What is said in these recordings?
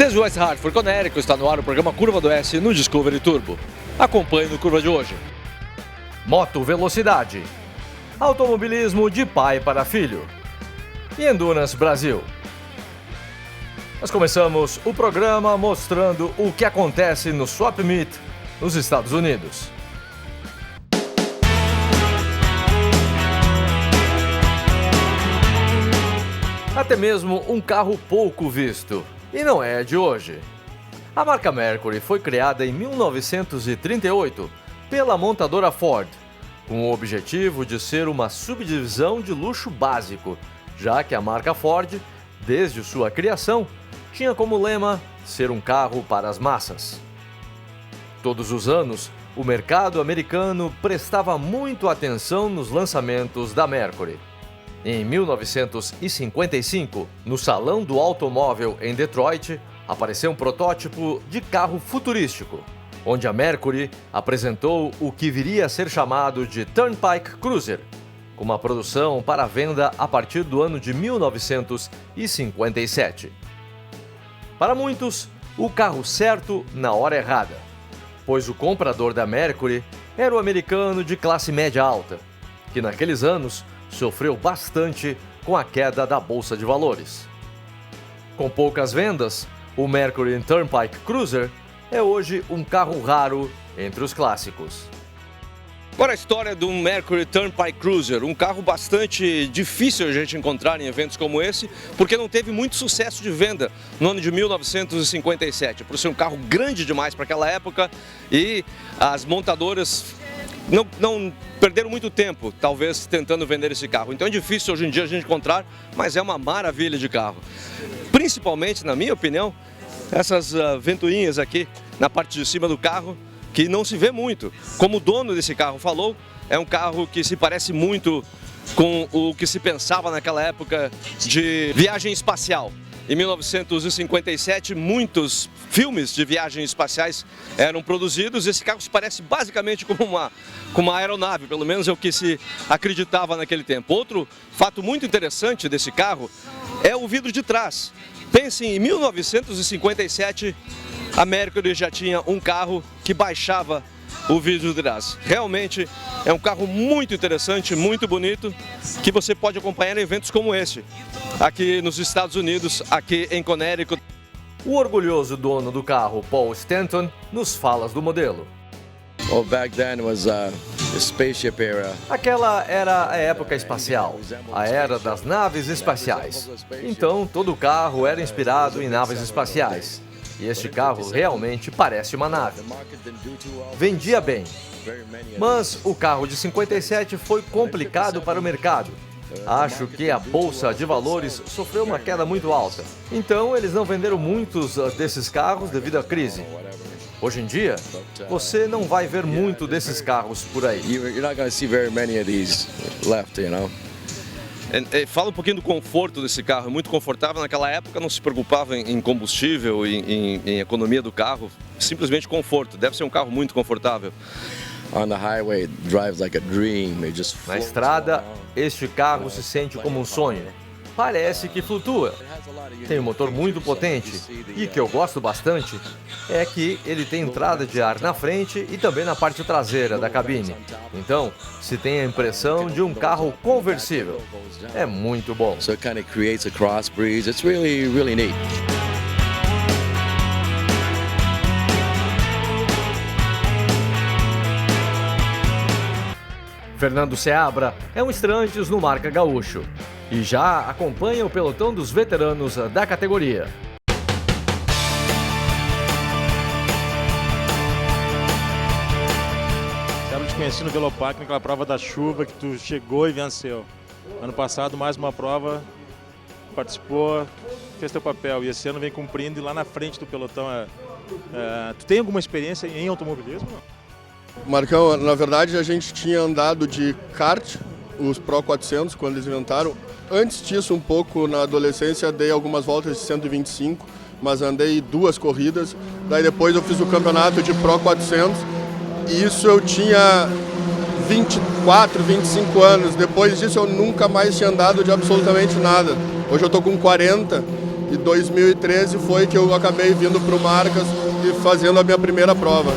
Desde West Hartford, Connecticut, está no ar o programa Curva do S no Discovery Turbo. Acompanhe no Curva de hoje. Moto Velocidade. Automobilismo de pai para filho. E Endurance Brasil. Nós começamos o programa mostrando o que acontece no Swap Meet nos Estados Unidos. Até mesmo um carro pouco visto. E não é de hoje. A marca Mercury foi criada em 1938 pela montadora Ford, com o objetivo de ser uma subdivisão de luxo básico, já que a marca Ford, desde sua criação, tinha como lema ser um carro para as massas. Todos os anos, o mercado americano prestava muito atenção nos lançamentos da Mercury. Em 1955, no Salão do Automóvel em Detroit, apareceu um protótipo de carro futurístico, onde a Mercury apresentou o que viria a ser chamado de Turnpike Cruiser, com uma produção para venda a partir do ano de 1957. Para muitos, o carro certo na hora errada, pois o comprador da Mercury era o americano de classe média alta, que naqueles anos sofreu bastante com a queda da bolsa de valores. Com poucas vendas, o Mercury Turnpike Cruiser é hoje um carro raro entre os clássicos. Agora a história do Mercury Turnpike Cruiser, um carro bastante difícil a gente encontrar em eventos como esse, porque não teve muito sucesso de venda no ano de 1957, por ser um carro grande demais para aquela época e as montadoras não perderam muito tempo, talvez, tentando vender esse carro. Então é difícil hoje em dia a gente encontrar, mas é uma maravilha de carro. Principalmente, na minha opinião, essas ventoinhas aqui na parte de cima do carro, que não se vê muito. Como o dono desse carro falou, é um carro que se parece muito com o que se pensava naquela época de viagem espacial. Em 1957, muitos filmes de viagens espaciais eram produzidos. Esse carro se parece basicamente com uma aeronave, pelo menos é o que se acreditava naquele tempo. Outro fato muito interessante desse carro é o vidro de trás. Pensem, em 1957, a Mercury já tinha um carro que baixava o vidro de trás. Realmente é um carro muito interessante, muito bonito, que você pode acompanhar em eventos como esse, aqui nos Estados Unidos, aqui em Connecticut. O orgulhoso dono do carro, Paul Stanton, nos fala do modelo. Well, back then was the spaceship era. Aquela era a época espacial, a era das naves espaciais. Então todo o carro era inspirado em naves espaciais. E este carro realmente parece uma nave. Vendia bem, mas o carro de 57 foi complicado para o mercado. Acho que a bolsa de valores sofreu uma queda muito alta. Então eles não venderam muitos desses carros devido à crise. Hoje em dia, você não vai ver muito desses carros por aí. You're not going to see very many of these left, you know. Fala um pouquinho do conforto desse carro, é muito confortável. Naquela época não se preocupava em combustível, em economia do carro, simplesmente conforto. Deve ser um carro muito confortável. On the highway, it drives like a dream. It just Na estrada, este carro se sente como um sonho. Parece que flutua. Tem um motor muito potente e o que eu gosto bastante é que ele tem entrada de ar na frente e também na parte traseira da cabine. Então, se tem a impressão de um carro conversível. É muito bom. So it kind of creates a cross breeze. It's really, really neat. Fernando Seabra é um estreantes no Marca Gaúcho e já acompanha o pelotão dos veteranos da categoria. Quero te conhecer no Velopark, naquela prova da chuva que tu chegou e venceu. Ano passado, mais uma prova, participou, fez teu papel e esse ano vem cumprindo e lá na frente do pelotão. Tu tem alguma experiência em automobilismo? Marcão, na verdade a gente tinha andado de kart, os Pro 400, quando eles inventaram. Antes disso, um pouco na adolescência, dei algumas voltas de 125, mas andei 2 corridas. Daí depois eu fiz o campeonato de Pro 400 e isso eu tinha 24, 25 anos. Depois disso eu nunca mais tinha andado de absolutamente nada. Hoje eu tô com 40 E 2013 foi que eu acabei vindo para o Marcas e fazendo a minha primeira prova.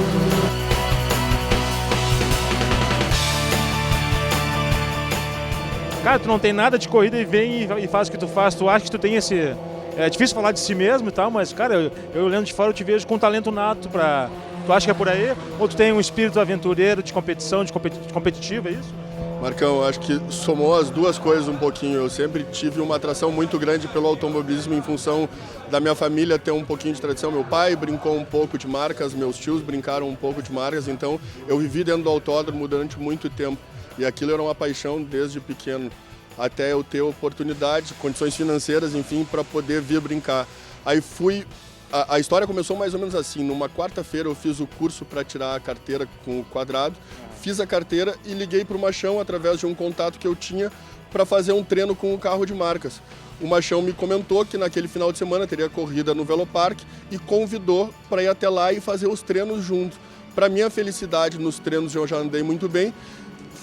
Cara, tu não tem nada de corrida e vem e faz o que tu faz. Tu acha que tu tem esse... É difícil falar de si mesmo e tal, mas, cara, eu olhando de fora eu te vejo com um talento nato pra... Tu acha que é por aí? Ou tu tem um espírito aventureiro, de competição, de competitivo, é isso? Marcão, acho que somou as duas coisas um pouquinho. Eu sempre tive uma atração muito grande pelo automobilismo em função da minha família ter um pouquinho de tradição. Meu pai brincou um pouco de marcas, meus tios brincaram um pouco de marcas, então eu vivi dentro do autódromo durante muito tempo. E aquilo era uma paixão desde pequeno, até eu ter oportunidade, condições financeiras, enfim, para poder vir brincar. Aí fui... A história começou mais ou menos assim. Numa quarta-feira eu fiz o curso para tirar a carteira com o quadrado, fiz a carteira e liguei para o Machão através de um contato que eu tinha para fazer um treino com o carro de marcas. O Machão me comentou que naquele final de semana teria corrida no Velopark e convidou para ir até lá e fazer os treinos junto. Para minha felicidade, nos treinos eu já andei muito bem.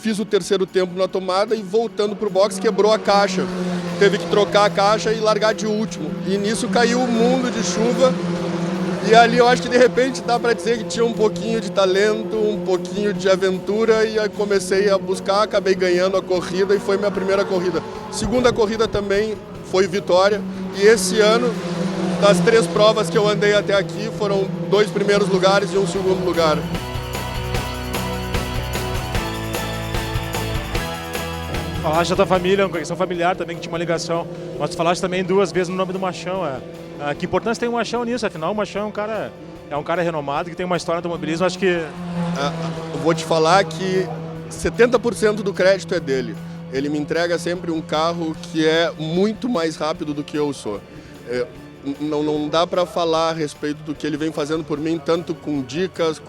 Fiz o terceiro tempo na tomada e voltando para o box quebrou a caixa. Teve que trocar a caixa e largar de último. E nisso caiu um mundo de chuva. E ali eu acho que de repente dá para dizer que tinha um pouquinho de talento, um pouquinho de aventura. E aí comecei a buscar, acabei ganhando a corrida e foi minha primeira corrida. Segunda corrida também foi vitória. E esse ano, das 3 provas que eu andei até aqui, foram 2 primeiros lugares e um segundo lugar. Falaste da tua família, uma questão familiar também, que tinha uma ligação, mas tu falaste também 2 vezes no nome do Machão. Que importância tem o Machão nisso? Afinal, o Machão é um cara renomado, que tem uma história no automobilismo, acho que... Eu vou te falar que 70% do crédito é dele. Ele me entrega sempre um carro que é muito mais rápido do que eu sou. Não dá para falar a respeito do que ele vem fazendo por mim, tanto com dicas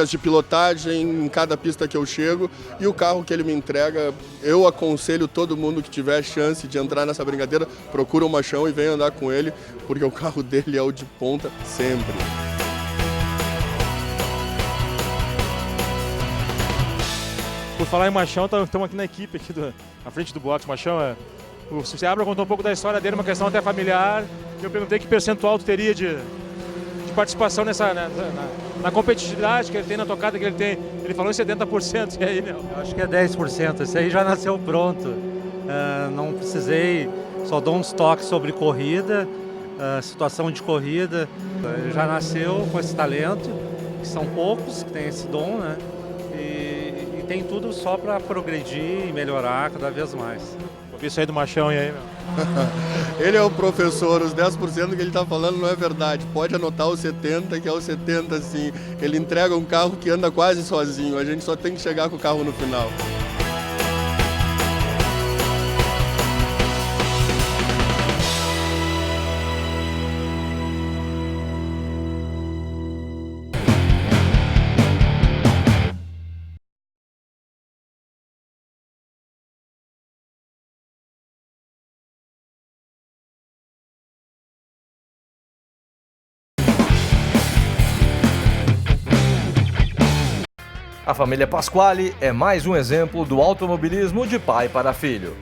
de pilotagem em cada pista que eu chego. E o carro que ele me entrega, eu aconselho todo mundo que tiver chance de entrar nessa brincadeira, procura o Machão e venha andar com ele, porque o carro dele é o de ponta sempre. Por falar em Machão, estamos aqui na equipe, na frente do box. Machão, o Seabra contou um pouco da história dele, uma questão até familiar. Eu perguntei que percentual tu teria de participação na competitividade que ele tem, na tocada que ele tem. Ele falou em 70%, e aí, meu? Eu acho que é 10%, esse aí já nasceu pronto. Não precisei, só dou uns toques sobre corrida, situação de corrida. Ele já nasceu com esse talento, que são poucos que têm esse dom, né? E tem tudo só para progredir e melhorar cada vez mais. Isso aí do Machão, e aí, meu? Ele é o professor, os 10% que ele está falando não é verdade. Pode anotar os 70%, que é os 70% sim. Ele entrega um carro que anda quase sozinho, a gente só tem que chegar com o carro no final. A família Pasquale é mais um exemplo do automobilismo de pai para filho.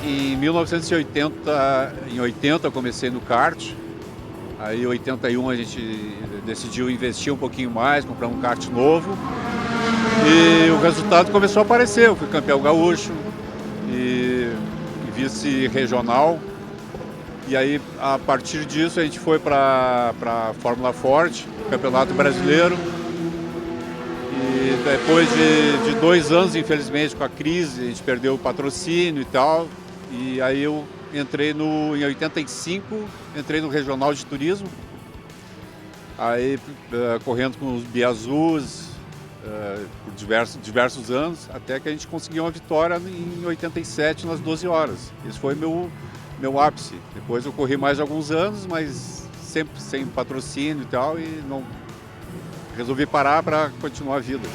Em 1980, eu comecei no kart. Aí em 81 a gente decidiu investir um pouquinho mais, comprar um kart novo. E o resultado começou a aparecer. Eu fui campeão gaúcho e vice-regional. E aí, a partir disso, a gente foi para a Fórmula Ford, Campeonato Brasileiro. E depois de 2 anos, infelizmente, com a crise, a gente perdeu o patrocínio e tal. E aí eu entrei em 85, entrei no Regional de Turismo. Aí, correndo com os Biazus por diversos anos, até que a gente conseguiu uma vitória em 87, nas 12 horas. Esse foi meu ápice. Depois eu corri mais alguns anos, mas sempre sem patrocínio e tal, e não resolvi parar para continuar a vida.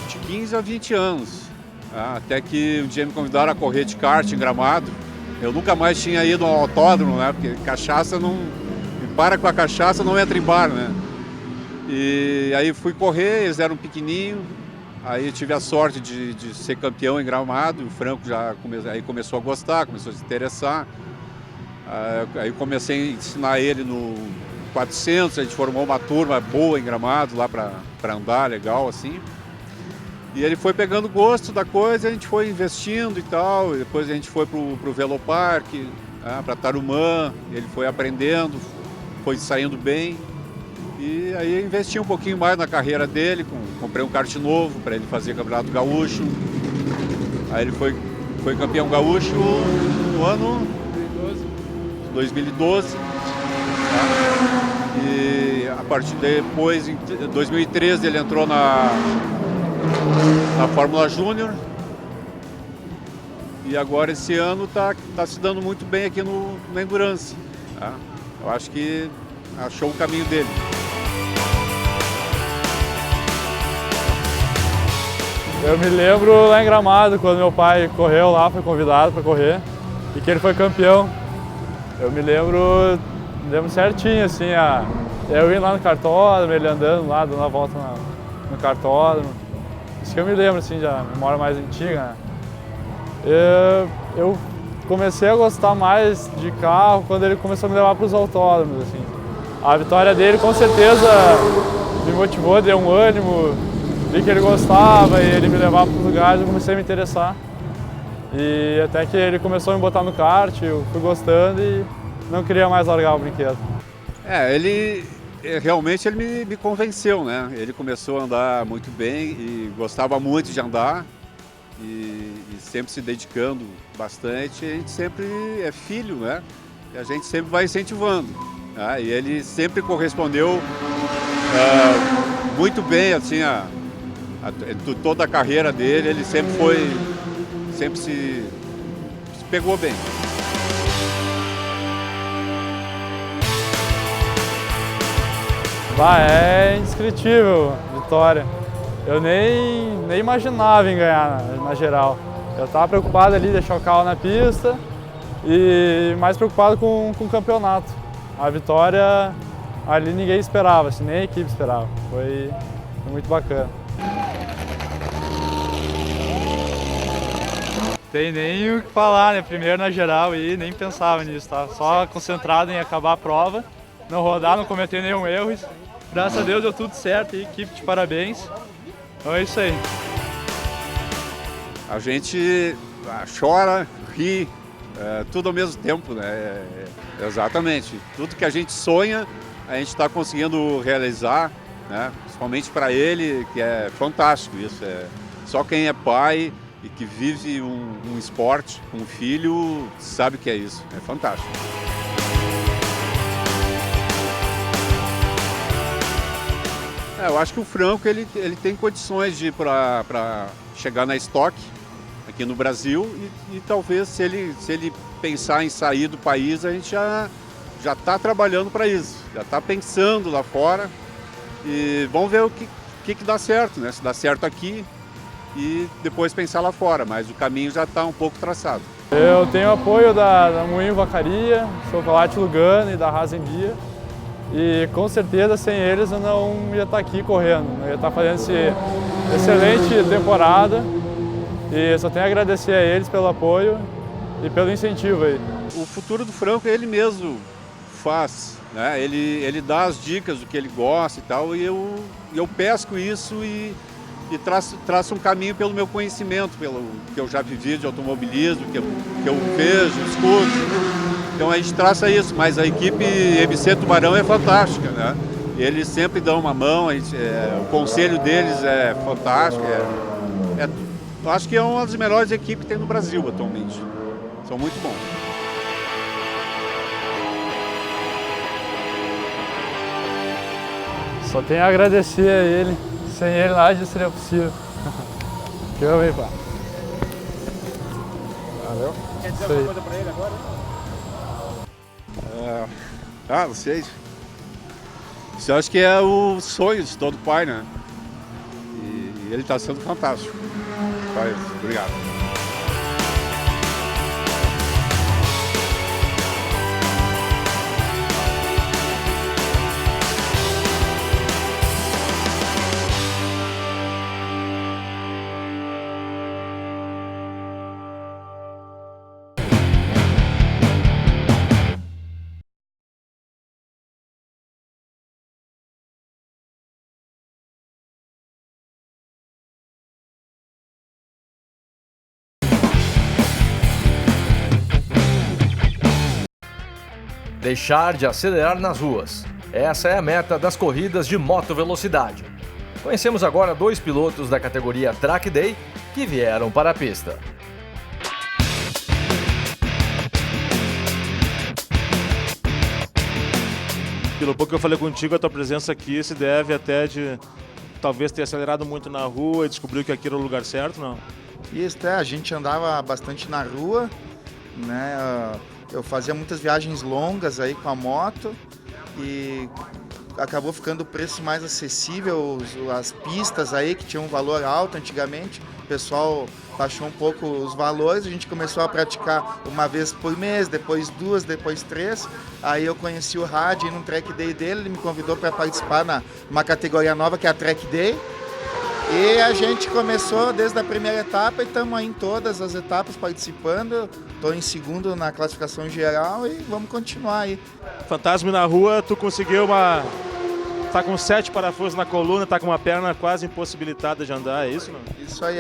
De 15 a 20 anos, até que um dia me convidaram a correr de kart em Gramado. Eu nunca mais tinha ido ao autódromo, né? Porque cachaça para com a cachaça, não entra em bar, né? E aí fui correr, eles eram pequenininhos, aí tive a sorte de ser campeão em Gramado, o Franco aí começou a gostar, começou a se interessar. Aí comecei a ensinar ele no 400, a gente formou uma turma boa em Gramado lá para andar, legal assim. E ele foi pegando gosto da coisa, a gente foi investindo e tal, e depois a gente foi pro Velopark, né, para Tarumã, ele foi aprendendo, foi saindo bem. E aí eu investi um pouquinho mais na carreira dele, comprei um kart novo para ele fazer Campeonato Gaúcho. Aí ele foi campeão gaúcho no ano 2012. Tá? E a partir depois, em 2013, ele entrou na Fórmula Júnior. E agora esse ano tá se dando muito bem aqui no Endurance. Tá? Eu acho que achou o caminho dele. Eu me lembro lá em Gramado, quando meu pai correu lá, foi convidado para correr, e que ele foi campeão. Eu me lembro certinho, assim, eu indo lá no cartódromo, ele andando lá, dando a volta no cartódromo. Isso que eu me lembro, assim, de memória mais antiga, né? Eu comecei a gostar mais de carro quando ele começou a me levar para os autódromos, assim. A vitória dele, com certeza, me motivou, deu um ânimo, vi que ele gostava e ele me levava para os lugares, eu comecei a me interessar. E até que ele começou a me botar no kart, eu fui gostando e não queria mais largar o brinquedo. Ele realmente me convenceu, né? Ele começou a andar muito bem e gostava muito de andar e sempre se dedicando bastante. A gente sempre é filho, né? E a gente sempre vai incentivando. Né? E ele sempre correspondeu muito bem, assim, toda a carreira dele, ele sempre se pegou bem. É indescritível a vitória. Eu nem imaginava em ganhar na geral. Eu estava preocupado ali em deixar o carro na pista e mais preocupado com o campeonato. A vitória ali ninguém esperava, assim, nem a equipe esperava. Foi muito bacana. Tem nem o que falar, né? Primeiro na geral e nem pensava nisso, tá? Só concentrado em acabar a prova, não rodar, não cometer nenhum erro. Graças a Deus deu tudo certo e equipe de parabéns. Então é isso aí. A gente chora, ri, tudo ao mesmo tempo, né? Exatamente. Tudo que a gente sonha, a gente está conseguindo realizar, né? Principalmente para ele, que é fantástico isso. Só quem é pai e que vive um esporte com um filho sabe o que é isso. É fantástico. Eu acho que o Franco ele tem condições de ir para chegar na Stock aqui no Brasil e talvez se ele pensar em sair do país, a gente já está trabalhando para isso, já está pensando lá fora e vamos ver o que dá certo, né? Se dá certo aqui e depois pensar lá fora, mas o caminho já está um pouco traçado. Eu tenho apoio da Moinho Vacaria, Chocolate Lugano e da Rasenbia. E com certeza sem eles eu não ia estar aqui correndo, eu ia estar fazendo essa excelente temporada e só tenho a agradecer a eles pelo apoio e pelo incentivo aí. O futuro do Franco ele mesmo faz, né? Ele dá as dicas do que ele gosta e tal e eu pesco isso e traço um caminho pelo meu conhecimento, pelo que eu já vivi de automobilismo, que eu vejo, escuto. Então a gente traça isso, mas a equipe MC Tubarão é fantástica, né? Eles sempre dão uma mão, o conselho deles é fantástico. Eu acho que é uma das melhores equipes que tem no Brasil atualmente. São muito bons. Só tenho a agradecer a ele, sem ele nada disso seria possível. Que eu amei, pá. Valeu. Quer dizer alguma coisa pra ele agora? Não sei. Isso eu acho que é o sonho de todo pai, né? E ele está sendo fantástico. Obrigado. deixar de acelerar nas ruas. Essa é a meta das corridas de moto velocidade. Conhecemos agora 2 pilotos da categoria Track Day que vieram para a pista. Pelo pouco que eu falei contigo, a tua presença aqui se deve até de talvez ter acelerado muito na rua e descobriu que aqui era o lugar certo, não? Isso, a gente andava bastante na rua, né? Eu fazia muitas viagens longas aí com a moto e acabou ficando o preço mais acessível, as pistas aí que tinham um valor alto antigamente, o pessoal baixou um pouco os valores, a gente começou a praticar uma vez por mês, depois 2, depois 3, aí eu conheci o Radi num Track Day dele, ele me convidou para participar numa categoria nova que é a Track Day, e a gente começou desde a primeira etapa e estamos aí em todas as etapas participando, estou em segundo na classificação geral e vamos continuar aí. Fantasma na rua, tu conseguiu tá com 7 parafusos na coluna, tá com uma perna quase impossibilitada de andar, é isso, não? Isso aí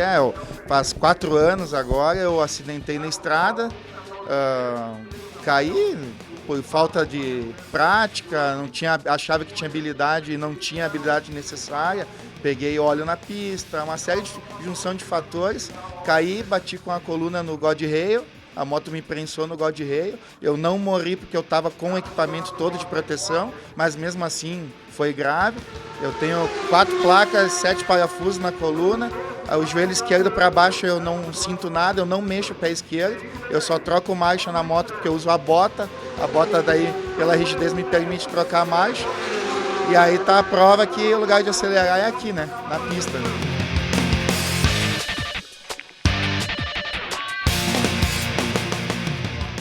faz 4 anos agora, eu acidentei na estrada, caí por falta de prática, achava que tinha habilidade e não tinha a habilidade necessária, peguei óleo na pista, uma série de junção de fatores, caí, bati com a coluna no God Rail, a moto me prensou no God Rail, eu não morri porque eu estava com o equipamento todo de proteção, mas mesmo assim foi grave. Eu tenho 4 placas, 7 parafusos na coluna, o joelho esquerdo para baixo eu não sinto nada, eu não mexo o pé esquerdo, eu só troco marcha na moto porque eu uso a bota daí pela rigidez me permite trocar a marcha, e aí tá a prova que o lugar de acelerar é aqui, né, na pista.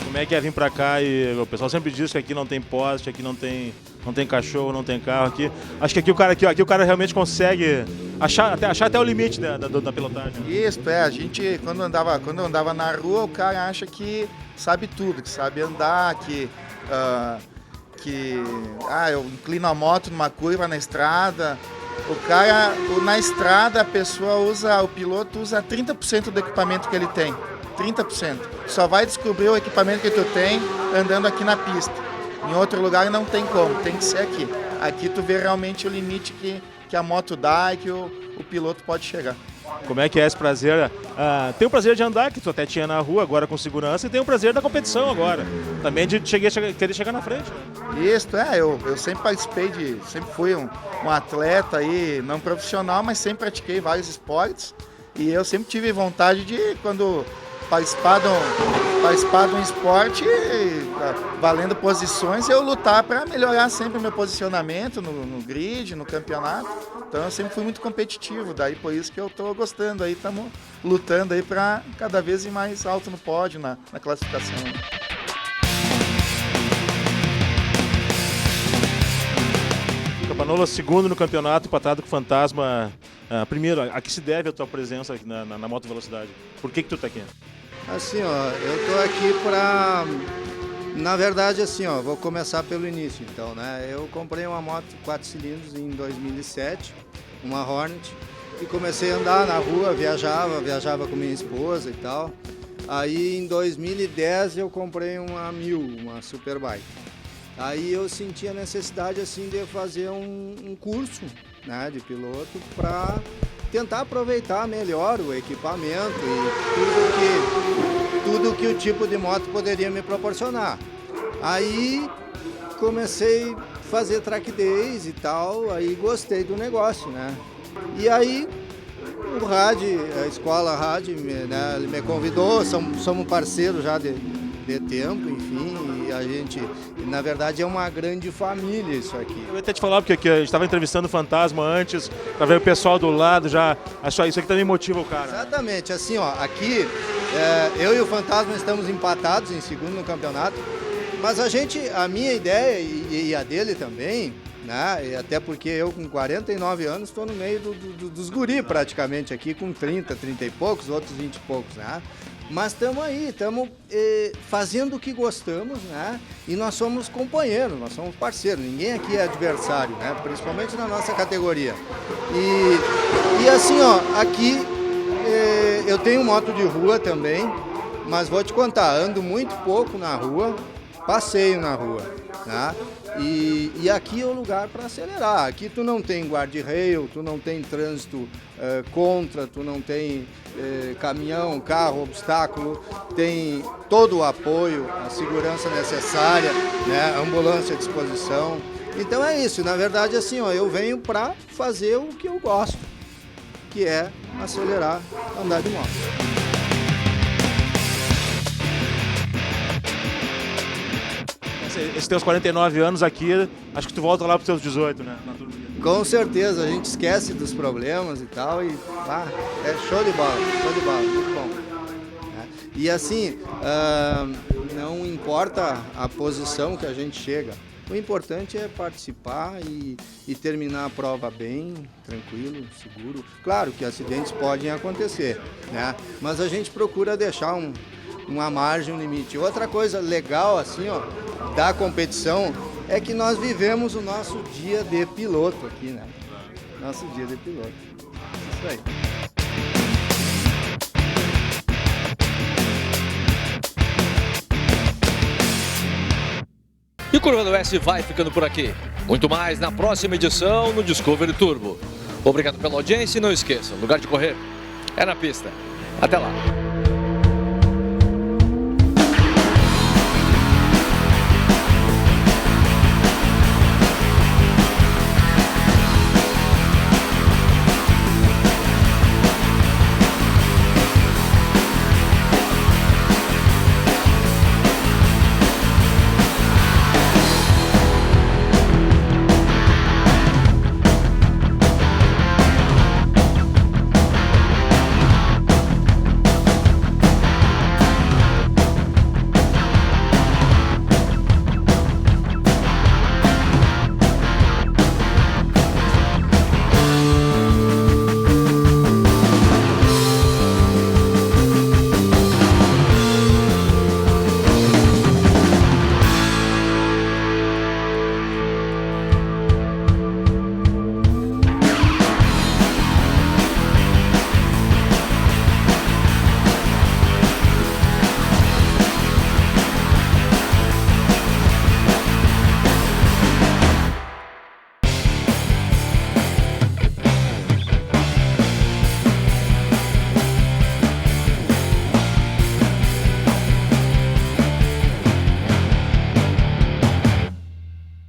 Como é que é vir pra cá e o pessoal sempre diz que aqui não tem poste, aqui não tem cachorro, não tem carro aqui. Acho que aqui o cara realmente consegue achar até o limite da pilotagem. Isso, a gente quando eu andava na rua, o cara acha que sabe tudo, que sabe andar, eu inclino a moto numa curva na estrada. Na estrada o piloto usa 30% do equipamento que ele tem. 30%. Só vai descobrir o equipamento que tu tem andando aqui na pista. Em outro lugar não tem como, tem que ser aqui. Aqui tu vê realmente o limite que a moto dá e que o piloto pode chegar. Como é que é esse prazer? Tem o prazer de andar, que tu até tinha na rua, agora com segurança, e tem o prazer da competição agora. Também de querer chegar na frente. Isso, eu sempre participei sempre fui um atleta aí, não profissional, mas sempre pratiquei vários esportes. E eu sempre tive vontade de, quando participar de um esporte valendo posições, eu lutar para melhorar sempre o meu posicionamento no grid, no campeonato. Então eu sempre fui muito competitivo, daí por isso que eu estou gostando aí, estamos lutando aí para cada vez ir mais alto no pódio, na classificação. Campagnolo, segundo no campeonato, empatado com o Fantasma. Primeiro, a que se deve a tua presença aqui na moto velocidade? Por que tu tá aqui? Assim, eu tô aqui para... Na verdade, assim, vou começar pelo início, então, né? Eu comprei uma moto 4 cilindros em 2007, uma Hornet, e comecei a andar na rua, viajava com minha esposa e tal. Aí, em 2010, eu comprei uma 1000, uma Superbike. Aí eu senti a necessidade, assim, de fazer um curso, né, de piloto para tentar aproveitar melhor o equipamento e tudo que o tipo de moto poderia me proporcionar. Aí comecei a fazer track days e tal, aí gostei do negócio, né? E aí o Radi, a escola Radi, né, ele me convidou, somos parceiros já de tempo, enfim, e a gente, na verdade, é uma grande família isso aqui. Eu ia até te falar, porque aqui a gente estava entrevistando o Fantasma antes, para ver o pessoal do lado já, isso aqui também motiva o cara. Exatamente, assim, aqui eu e o Fantasma estamos empatados em segundo no campeonato, mas a minha ideia e a dele também, né, e até porque eu com 49 anos estou no meio dos guri praticamente aqui, com 30 e poucos, outros 20 e poucos, né? Mas estamos aí, estamos fazendo o que gostamos, né? E nós somos companheiros, nós somos parceiros, ninguém aqui é adversário, né? Principalmente na nossa categoria. E assim, aqui eu tenho moto de rua também, mas vou te contar, ando muito pouco na rua, passeio na rua. né? E aqui é o lugar para acelerar. Aqui tu não tem guarda-rail, tu não tem trânsito contra, tu não tem caminhão, carro, obstáculo, tem todo o apoio, a segurança necessária, né? Ambulância à disposição. Então é isso, na verdade assim, ó, eu venho para fazer o que eu gosto, que é acelerar, andar de moto. Esses teus 49 anos aqui, acho que tu volta lá para os teus 18, né? Com certeza, a gente esquece dos problemas e tal, e é show de bola, muito bom. E assim, não importa a posição que a gente chega, o importante é participar e terminar a prova bem, tranquilo, seguro. Claro que acidentes podem acontecer, né? Mas a gente procura deixar uma margem, um limite. Outra coisa legal assim, ó, da competição é que nós vivemos o nosso dia de piloto aqui, né? Nosso dia de piloto. Isso aí. E o Curva do Oeste vai ficando por aqui. Muito mais na próxima edição no Discovery Turbo. Obrigado pela audiência e não esqueça, o lugar de correr é na pista. Até lá.